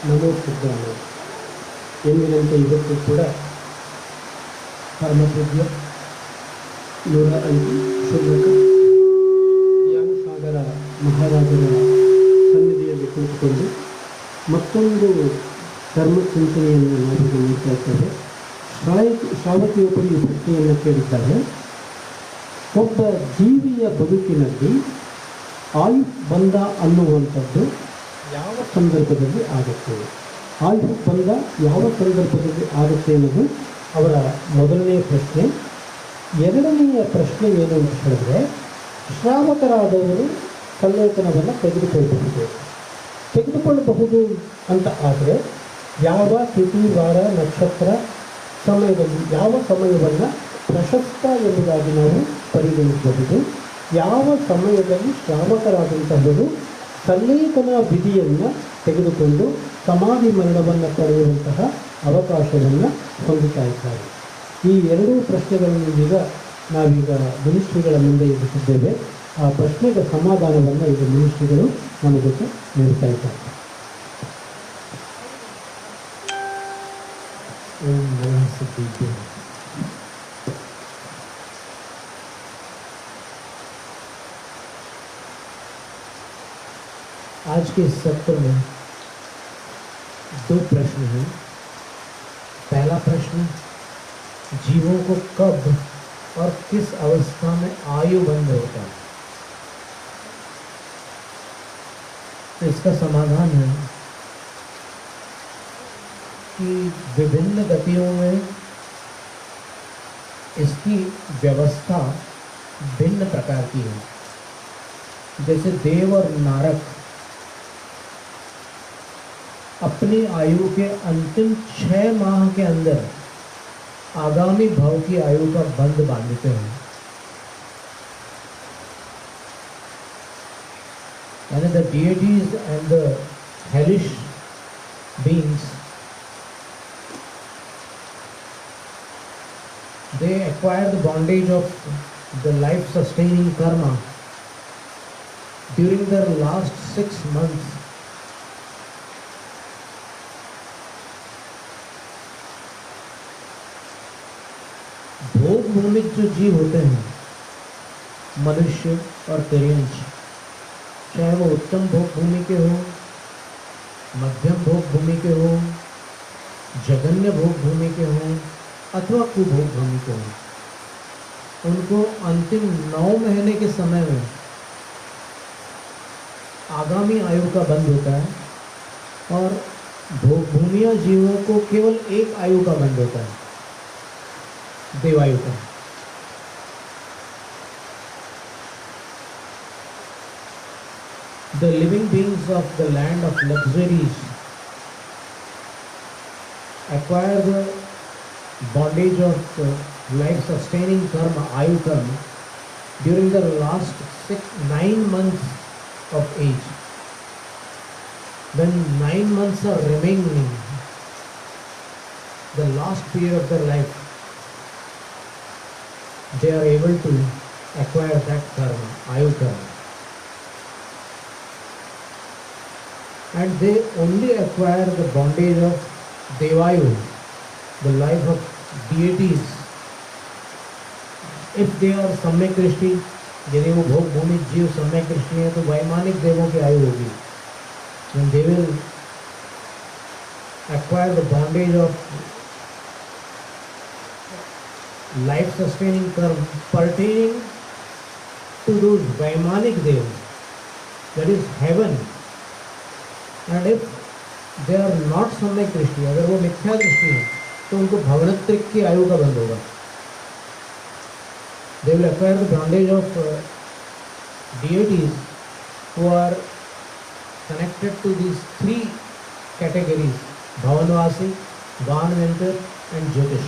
ನಮೋ ಸಿದ್ಧಾಯ ಎಂದಿನಂತೆ ಇವತ್ತು ಕೂಡ ಪರಮಪೂಜ್ಯ 105 ಶ್ರೀಮಠ ಜ್ಞಾನಸಾಗರ ಮಹಾರಾಜರ ಸನ್ನಿಧಿಯಲ್ಲಿ ಕುಳಿತುಕೊಂಡು ಮತ್ತೊಂದು ಧರ್ಮ ಚಿಂತನೆಯನ್ನು ನಾವು ಗಮನಿಸ್ತಾ ಇದ್ದೇವೆ. ಶ್ರಾವಕಿಯೊಬ್ಬರು ಈ ಪ್ರಶ್ನೆಯನ್ನು ಕೇಳಿದ್ದಾರೆ. ಒಬ್ಬ ಜೀವಿಯ ಬದುಕಿನಲ್ಲಿ ಆಯುರ್ಬಂಧ ಅನ್ನುವಂಥದ್ದು ಯಾವ ಸಂದರ್ಭದಲ್ಲಿ ಆಗುತ್ತೆ, ಆಯುರ್ಬಂಧ ಯಾವ ಸಂದರ್ಭದಲ್ಲಿ ಆಗುತ್ತೆ ಅನ್ನೋದು ಅವರ ಮೊದಲನೆಯ ಪ್ರಶ್ನೆ. ಎರಡನೆಯ ಪ್ರಶ್ನೆ ಏನು ಅಂತ ಹೇಳಿದ್ರೆ, ಶ್ರಾವಕರಾದವರು ಸಂಲೇಖನವನ್ನು ತೆಗೆದುಕೊಳ್ಳಬಹುದು ಅಂತ ಆದರೆ ಯಾವ ತಿಥಿ ವಾರ ನಕ್ಷತ್ರ ಸಮಯದಲ್ಲಿ ಯಾವ ಸಮಯವನ್ನು ಪ್ರಶಸ್ತ ಎಂಬುದಾಗಿ ನಾವು ಪರಿಗಣಿಸಬಹುದು. ಯಾವ ಸಮಯದಲ್ಲಿ ಶ್ರಾವಕರಾದಂತಹವರು ಸಂಲೇಖನ ವಿಧಿಯನ್ನು ತೆಗೆದುಕೊಂಡು ಸಮಾಧಿ ಮರಣವನ್ನು ಪಡೆಯುವಂತಹ ಅವಕಾಶವನ್ನು ಹೊಂದುತ್ತಾ ಇದ್ದಾರೆ. ಈ ಎರಡೂ ಪ್ರಶ್ನೆಗಳನ್ನು ನಾವೀಗ ಮಿನಿಸ್ಟ್ರಿಗಳ ಮುಂದೆ ಇರಿಸಿದ್ದೇವೆ. ಆ ಪ್ರಶ್ನೆಗೆ ಸಮಾಧಾನವನ್ನು ಈಗ ಮಿನಿಸ್ಟ್ರಿಗಳು ನಮ್ಮ ಜೊತೆ ನೀಡ್ತಾ ಇದ್ದಾರೆ. आज के इस सत्र में दो प्रश्न हैं. पहला प्रश्न, जीवों को कब और किस अवस्था में आयु बंद होता है. तो इसका समाधान है कि विभिन्न गतियों में इसकी व्यवस्था भिन्न प्रकार की है. जैसे देव और नारक अपनी आयु के अंतिम 6 माह के अंदर आगामी भाव की आयु का बंध बांधते हैं. यानी the deities and the hellish beings, they acquire the bondage of the life sustaining karma during their last 6 months. भोग भूमिक जो जीव होते हैं, मनुष्य और तिर्यंच, चाहे वो उत्तम भोग भूमि के हो, मध्यम भोग भूमि के हो, जघन्य भोग भूमि के हो अथवा कुभोग भूमि के हो, उनको अंतिम 9 महीने के समय में आगामी आयु का बंध होता है और भोग भूमिया जीवों को केवल एक आयु का बंध होता है, देवायु का. The living beings of the land of luxuries acquire the bondage of life sustaining karma, ayu karma, during the last 9 months of age. When 9 months are remaining, the last period of their life, they are able to acquire that karma, ayu karma. And they only acquire the bondage of devayu, the life of deities, if they are सम्यक दृष्टि. यदि वो भोग भूमि जीव सम्यक दृष्टि है तो वैमानिक देवों की आयु होगी. When they will acquire the bondage of life sustaining karma pertaining to those Vaimanic devas, that is heaven. And if they are not सम्यक दृष्टि, अगर वो मिथ्या दृष्टि है तो उनको भवनत्रिक की आयु का बंध होगा. They will acquire the bondage of deities who are connected to these 3 categories, भवनवासी, वानवेंटर and ज्योतिष.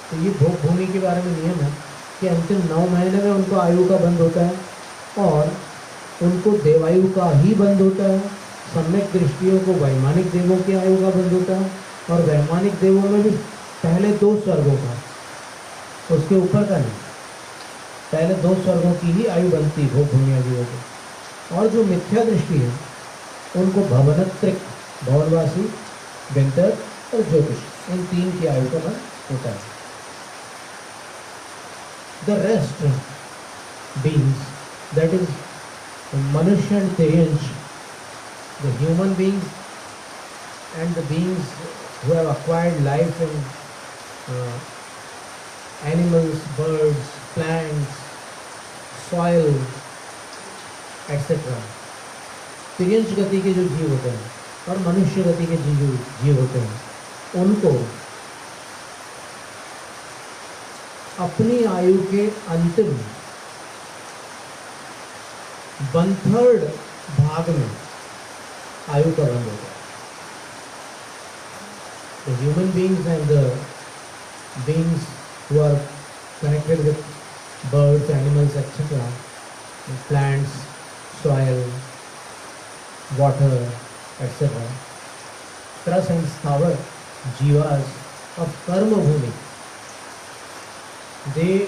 तो ये भोग भूमि के बारे में नियम है कि अंतिम 9 महीने में उनको आयु का बंध होता है और उनको देवायु का ही बंध होता है. सम्यक दृष्टियों को वैमानिक देवों की आयु का बंध होता है और वैमानिक देवों में भी पहले 2 स्वर्गों का, उसके ऊपर का नहीं, पहले 2 स्वर्गों की ही आयु बनती भोग भूमिया जीवों को. और जो मिथ्या दृष्टि है उनको भवनत्रिक भवनवासी, विंटर और ज्योतिष, इन 3 की आयु का मन होता है. The rest beings, that is Manushya and Tiryansh, the human beings and the beings who have acquired life in animals, birds, plants, soil, etc. तिर्यंश गति के जो जीव होते हैं और मनुष्य गति के जीव होते हैं, उनको अपनी आयु के अंतिम 1/3 भाग में आयु का रंग होता है. The human beings and the beings who are connected with birds, animals, etc., plants, soil, water, etc., Tras and Sthavar, Jivas of Karma Bhumi, they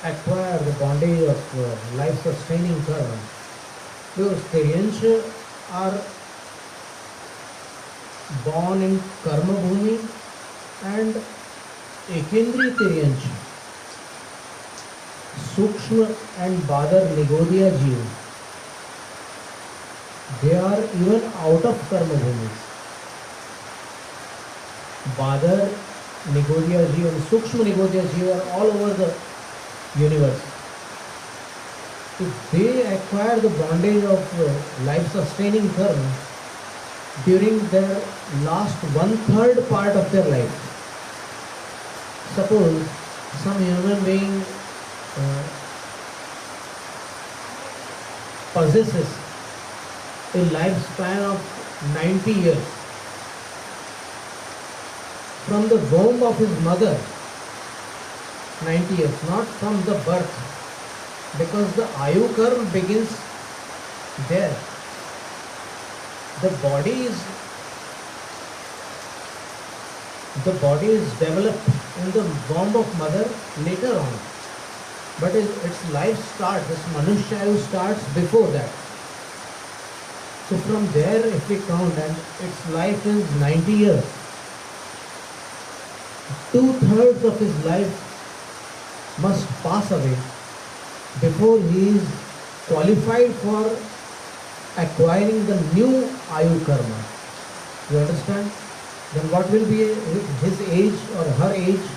acquire the bondage of life-sustaining karma. Those Tiryansh are born in Karma Bhumi, and Ekendri Tiryansh, Sukshma and Badar Nigodya Jeev, they are even out of Karma Bhumi. Badar Nigodya Jeev and Sukshma Nigodya Jeev are all over the universe. So they acquire the bondage of life-sustaining karma during their last 1/3 part of their life. Suppose some human being possesses a lifespan of 90 years. From the womb of his mother, 90 years, not from the birth, because the Ayu Karma begins there. The body is developed in the womb of mother later on, but its life starts, its Manushya Ayu starts before that. So from there, if we count, and its life is 90 years, 2/3 of his life must pass away before he is qualified for acquiring the new Ayu Karma. You understand? Then what will be his age or her age?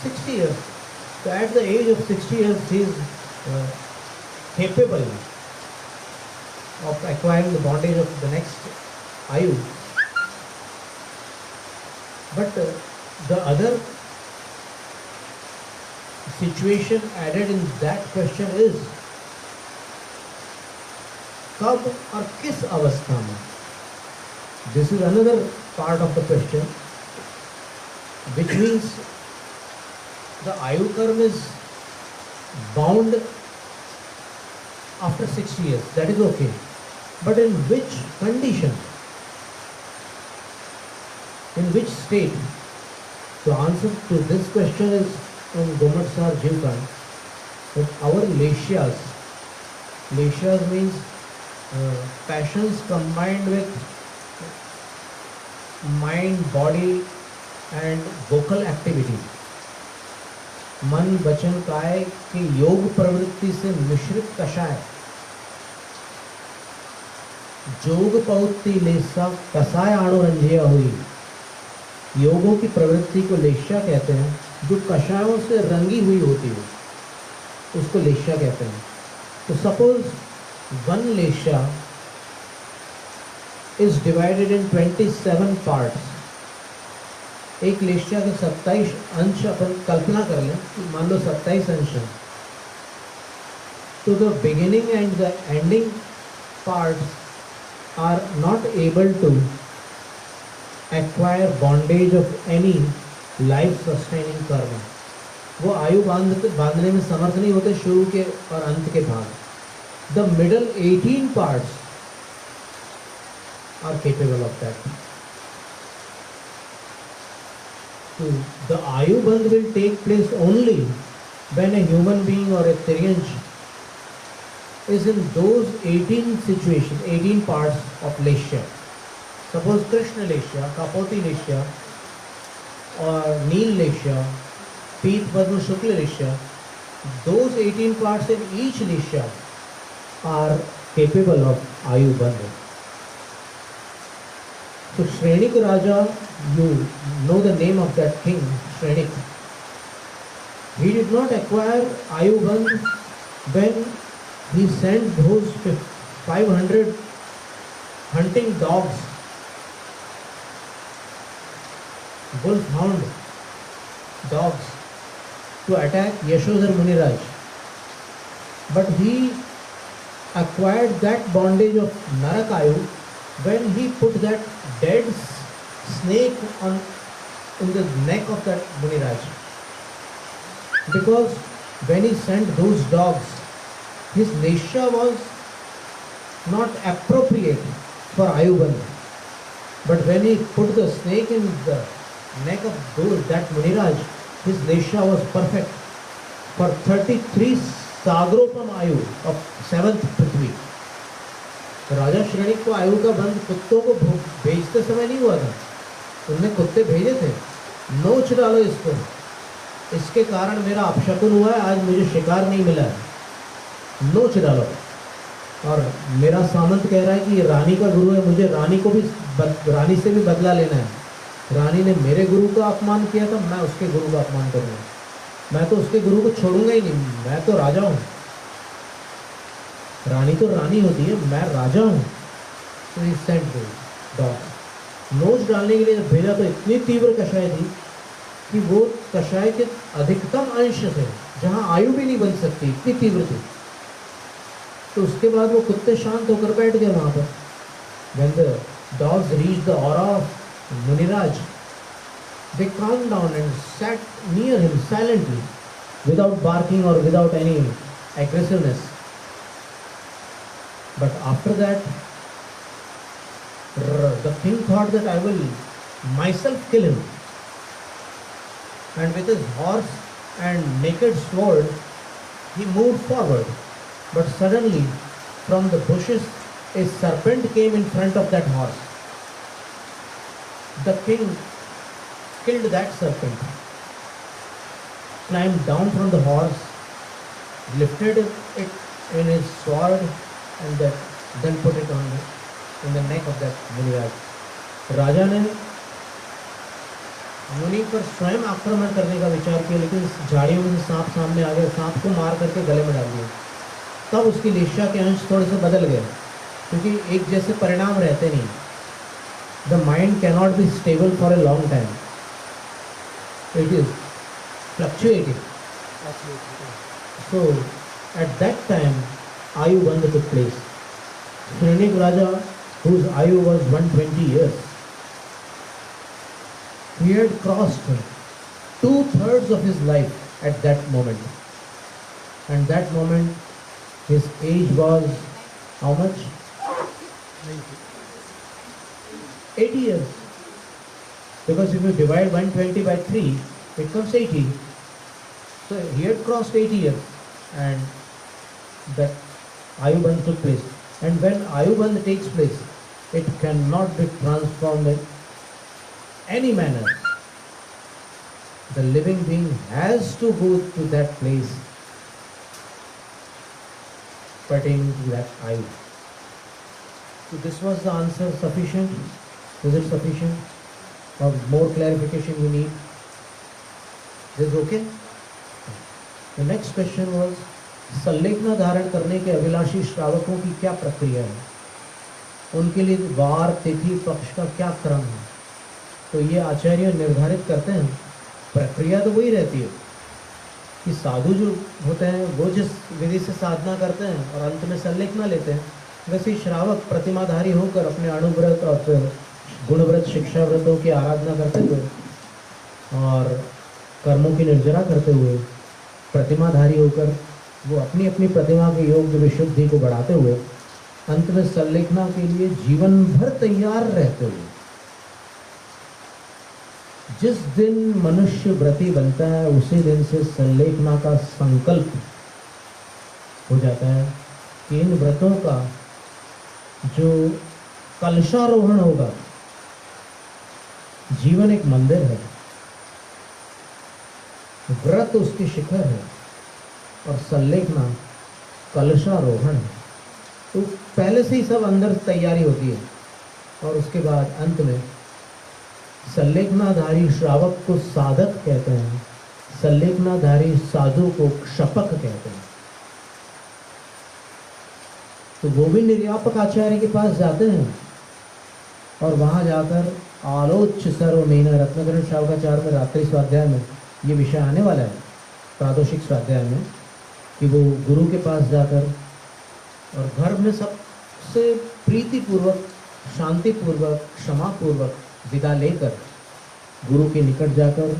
60 years. So at the age of 60 years, he is capable of acquiring the bondage of the next Ayu. But the other situation added in that question is, कब और किस अवस्था में? This is another part of the question, which means the Ayu Karma is bound after 60 years. That is okay. But in which condition? In which state? The answer to this question is in Gomatsar Jivkan, that our leshyas means passions combined with mind, body and vocal activity. मन वचन काय के योग प्रवृत्ति से मिश्रित कषाय, जोग पौत्ती लेसा कसाय आणु रंजिया हुई. योगों की प्रवृत्ति को लेश्या कहते हैं, जो कषायों से रंगी हुई होती है उसको लेश्या कहते हैं. तो सपोज वन लेश्या is divided in 27 parts. एक लेश्या के 27 अंश अपन कल्पना कर लें, मान लो 27 अंश है, तो the beginning and the ending parts are not able to acquire bondage of any life sustaining karma. वो आयु बांधने में समर्थ नहीं होते शुरू के और अंत के भाग. The middle 18 parts are capable of that. So the Ayu Bandh will take place only when a human being or a Tiryansh is in those 18 situations, 18 parts of Lesha. Suppose Krishna Lesha, Kapoti Lesha, or Neel Lesha, Peet Padma Shukla Lesha, those 18 parts in each Lesha are capable of Ayu Bandha. So Shrenik Raja, you know the name of that king, Shrenik. He did not acquire Ayu Bandha when he sent those 500 hunting dogs, wolf-hound dogs, to attack Yashodhar Muniraj. But he acquired that bondage of Narakayu when he put that dead snake in the neck of that Muniraj. Because when he sent those dogs, his Lesha was not appropriate for Ayubandha. But when he put the snake in the neck of that Muniraj, his Lesha was perfect for 33 Sagropam Ayu of 7th Prithvi. तो राजा श्रेणिक को आयु का बंध कुत्तों को भेजते समय नहीं हुआ था, उनने कुत्ते भेजे थे, नोच डालो इसको, इसके कारण मेरा अपशकुन हुआ है, आज मुझे शिकार नहीं मिला है, नोच डालो। और मेरा सामंत कह रहा है कि ये रानी का गुरु है, मुझे रानी को भी रानी से भी बदला लेना है। रानी ने मेरे गुरु का अपमान किया था, मैं उसके गुरु का अपमान करूँगा, मैं तो उसके गुरु को छोड़ूंगा ही नहीं, मैं तो राजा हूँ। रानी तो रानी होती है, मैं राजा हूँ। तो ही सेंट डॉग नोच डालने के लिए जब भेजा तो इतनी तीव्र कषाय थी कि वो कषाय के अधिकतम अंश से जहाँ आयु भी नहीं बन सकती, इतनी तीव्र थी। तो उसके बाद वो कुत्ते शांत होकर बैठ गए वहाँ पर। When the dogs reached the aura of Muniraj, they calmed down and sat near him silently, without barking or without any aggressiveness. But after that, the king thought that I will myself kill him. And with his horse and naked sword, he moved forward. But suddenly, from the bushes, a serpent came in front of that horse. The king killed that serpent, climbed down from the horse, lifted it in his sword, and then put it in the neck of that Muniraj. राजा ने मुनि पर स्वयं आक्रमण करने का विचार किया, लेकिन झाड़ियों में से सांप सामने आ गए, सांप को मार करके गले में डाल दिया। तब उसकी लेशा के अंश थोड़े से बदल गए, क्योंकि एक जैसे परिणाम रहते नहीं। The mind cannot be stable for a long time, it is fluctuating. So at that time आयु बंध took place. Shrenik Raja, whose आयु was 120 years, he had crossed 2/3 of his life at that moment. And that moment, his age was how much? 80 years. Because if you divide 120 by 3, it comes 80. So he had crossed 80 years, and that Ayubandh took place. And when Ayubandh takes place, it cannot be transformed in any manner. The living being has to go to that place pertaining to that Ayu. So this was the answer sufficient? Is it sufficient? Or more clarification you need? Is it okay? The next question was, संलेखना धारण करने के अभिलाषी श्रावकों की क्या प्रक्रिया है, उनके लिए वार तिथि पक्ष का क्या क्रम है। तो ये आचार्य निर्धारित करते हैं। प्रक्रिया तो वही रहती है कि साधु जो होते हैं वो जिस विधि से साधना करते हैं और अंत में संलेखना लेते हैं, वैसे ही श्रावक प्रतिमाधारी होकर अपने अणुव्रत और गुणव्रत शिक्षा व्रतों की आराधना करते हुए और कर्मों की निर्जरा करते हुए प्रतिमाधारी होकर वो अपनी अपनी प्रतिमा के योग विशुद्धि को बढ़ाते हुए अंत में संलेखना के लिए जीवन भर तैयार रहते हुए, जिस दिन मनुष्य व्रती बनता है उसी दिन से संलेखना का संकल्प हो जाता है कि इन व्रतों का जो कलशारोहण होगा, जीवन एक मंदिर है, व्रत उसकी शिखर है और संलेखना कलशारोहण है। तो पहले से ही सब अंदर तैयारी होती है और उसके बाद अंत में संलेखनाधारी श्रावक को साधक कहते हैं, संलेखनाधारी साधु को क्षपक कहते हैं। तो वो भी निर्यापक आचार्य के पास जाते हैं और वहां जाकर आलोच्य सर्वमेन रत्नकरण श्रावकाचार्य में रात्रि स्वाध्याय में ये विषय आने वाला है, प्रादोषिक स्वाध्याय में, कि वो गुरु के पास जाकर और घर में सबसे प्रीतिपूर्वक, शांतिपूर्वक, क्षमापूर्वक विदा लेकर गुरु के निकट जाकर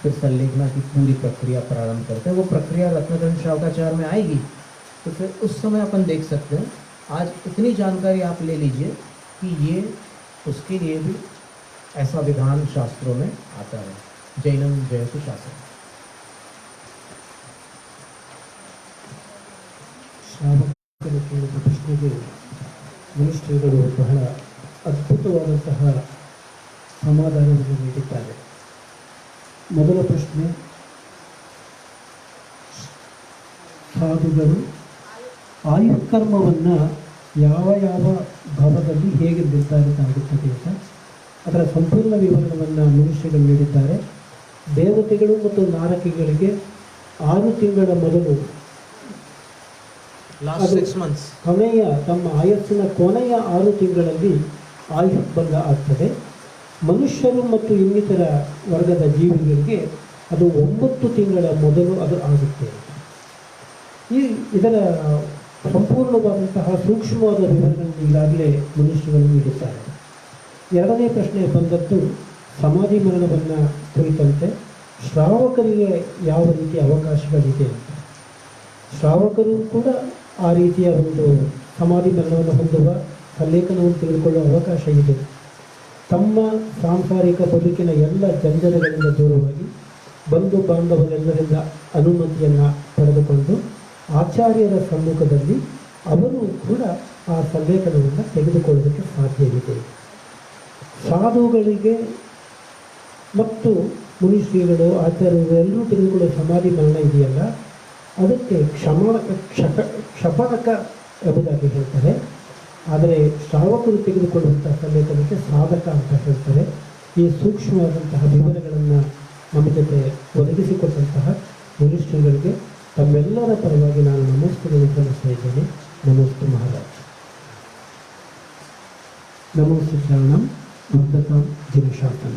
फिर संलेखना की पूरी प्रक्रिया प्रारंभ करते हैं। वो प्रक्रिया रत्नकरण श्रावकाचार्य में आएगी तो फिर उस समय अपन देख सकते हैं। आज इतनी जानकारी आप ले लीजिए कि ये उसके लिए भी ऐसा विधान शास्त्रों में आता है। जैनम जयतु शास्त्र। ಶ್ರಾವಕರು ಕೇಳಿದ ಪ್ರಶ್ನೆಗೆ ಮನುಷ್ಯರುಗಳು ಬಹಳ ಅದ್ಭುತವಾದಂತಹ ಸಮಾಧಾನವನ್ನು ನೀಡಿದ್ದಾರೆ. ಮೊದಲ ಪ್ರಶ್ನೆ, ಸಾಧುಗಳು ಆಯುಕರ್ಮವನ್ನು ಯಾವ ಯಾವ ಭಾವದಲ್ಲಿ ಹೇಗೆ ನಿರ್ಧಾರಿತ ಆಗುತ್ತದೆ ಅಂತ ಅದರ ಸಂಪೂರ್ಣ ವಿವರಣವನ್ನು ಮನುಷ್ಯರು ನೀಡಿದ್ದಾರೆ. ದೇವತೆಗಳು ಮತ್ತು ನಾರಕಿಗಳಿಗೆ 6 ತಿಂಗಳ ಮೊದಲು ಕೊನೆಯ ತಮ್ಮ ಆಯಸ್ಸಿನ ಕೊನೆಯ 6 ತಿಂಗಳಲ್ಲಿ ಆಯುರ್ಭಂಗ ಆಗ್ತದೆ. ಮನುಷ್ಯರು ಮತ್ತು ಇನ್ನಿತರ ವರ್ಗದ ಜೀವಿಗಳಿಗೆ ಅದು 9 ತಿಂಗಳ ಮೊದಲು ಅದು ಆಗುತ್ತೆ. ಇದರ ಸಂಪೂರ್ಣವಾದಂತಹ ಸೂಕ್ಷ್ಮವಾದ ವಿವರಗಳನ್ನು ಈಗಾಗಲೇ ಮನುಷ್ಯರು ನೀಡಿದ್ದಾರೆ. ಎರಡನೇ ಪ್ರಶ್ನೆ ಬಂದದ್ದು ಸಮಾಧಿ ಮರಣವನ್ನು ಕುರಿತಂತೆ ಶ್ರಾವಕರಿಗೆ ಯಾವ ರೀತಿಯ ಅವಕಾಶಗಳಿದೆ. ಶ್ರಾವಕರು ಕೂಡ ಆ ರೀತಿಯ ಒಂದು ಸಮಾಧಿ ಮರಣವನ್ನು ಹೊಂದುವ ಸಂಲೇಖನವನ್ನು ತೆಗೆದುಕೊಳ್ಳುವ ಅವಕಾಶ ಇದೆ. ತಮ್ಮ ಸಾಂಸಾರಿಕ ಬದುಕಿನ ಎಲ್ಲ ಜಂಜಡಗಳಿಂದ ದೂರವಾಗಿ ಬಂಧು ಬಾಂಧವರೆಲ್ಲರಿಂದ ಅನುಮತಿಯನ್ನು ಪಡೆದುಕೊಂಡು ಆಚಾರ್ಯರ ಸಮ್ಮುಖದಲ್ಲಿ ಅವರು ಕೂಡ ಆ ಸಂಲೇಖನವನ್ನು ತೆಗೆದುಕೊಳ್ಳೋದಕ್ಕೆ ಸಾಧ್ಯವಿದೆ. ಸಾಧುಗಳಿಗೆ ಮತ್ತು ಮುನಿಶ್ರೀಗಳು ಆಚಾರ್ಯರು ಎಲ್ಲರೂ ತೆಗೆದುಕೊಳ್ಳುವ ಸಮಾಧಿ ಮರಣ ಇದೆಯಲ್ಲ, ಅದಕ್ಕೆ ಕ್ಷಪಣಕ ಎಂಬುದಾಗಿ ಹೇಳ್ತಾರೆ. ಆದರೆ ಶ್ರಾವಕರು ತೆಗೆದುಕೊಳ್ಳುವಂಥ ಸಂಲೇಖನಕ್ಕೆ ಸಾಧಕ ಅಂತ ಹೇಳ್ತಾರೆ. ಈ ಸೂಕ್ಷ್ಮವಾದಂತಹ ವಿವರಗಳನ್ನು ನಮ್ಮ ಜೊತೆ ಒದಗಿಸಿಕೊಟ್ಟಂತಹ ಮುನಿಶ್ರೀಗಳಿಗೆ ತಮ್ಮೆಲ್ಲರ ಪರವಾಗಿ ನಾನು ನಮಸ್ತೆಗಳನ್ನು ಸಲ್ಲಿಸ್ತಾ ಇದ್ದೇನೆ. ನಮಸ್ತೆ ಮಹಾರಾಜ್. ನಮೋ ಸಿದ್ಧಾಣಂ ವರ್ಧತಾಂ ಜಿನಶಾಸನ.